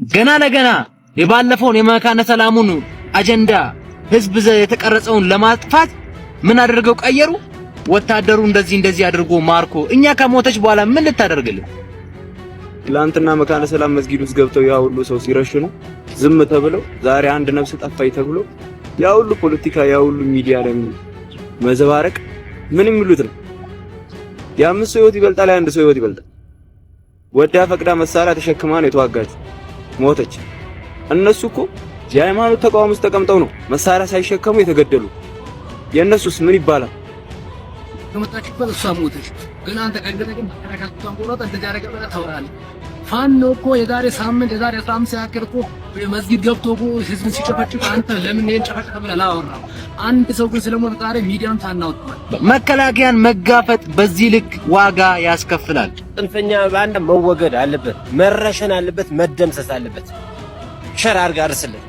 ገና ለገና የባለፈውን የመካነ ሰላሙን አጀንዳ ህዝብ የተቀረጸውን ለማጥፋት ምን አድርገው ቀየሩ? ወታደሩ እንደዚህ አድርጎ ማርኮ እኛ ከሞተች በኋላ ምን ልታደርግልን? ትላንትና መካነ ሰላም መስጊድ ውስጥ ገብተው ያ ሁሉ ሰው ሲረሽኑ ዝም ተብለው ዛሬ አንድ ነፍስ ጠፋይ ተብሎ ያ ሁሉ ፖለቲካ ያ ሁሉ ሚዲያ ላይ መዘባረቅ ምን የሚሉት ነው? የአምስት ሰው ህይወት ይበልጣል፣ የአንድ ሰው ህይወት ይበልጣል። ወዳ ፈቅዳ መሳሪያ ተሸክማ ነው የተዋጋች፣ ሞተች። እነሱ እኮ የሃይማኖት ተቋም ውስጥ ተቀምጠው ነው መሳሪያ ሳይሸከሙ የተገደሉ። የእነሱስ ምን ይባላል? ከመጣችበት እሷ ሞተች። ግን አንተ ግን ተከራካቱን ቆሮጣ እንደጃረገ በላ ታወራለህ። ፋኖ እኮ የዛሬ ሳምንት የዛሬ 15 ያክል እኮ መስጊድ ገብቶ እኮ ህዝብን ሲጨፈጭፍ አንተ ለምን ይሄን ጨፈጨፈ ብለህ አላወራም? አንድ ሰው ግን ስለሞተ ዛሬ ሚዲያን ታናውጣው። መከላከያን መጋፈጥ በዚህ ልክ ዋጋ ያስከፍላል። ጽንፈኛ ባንዳ መወገድ አለበት፣ መረሸን አለበት፣ መደምሰስ አለበት። ሸር አድርጋ አርስልን።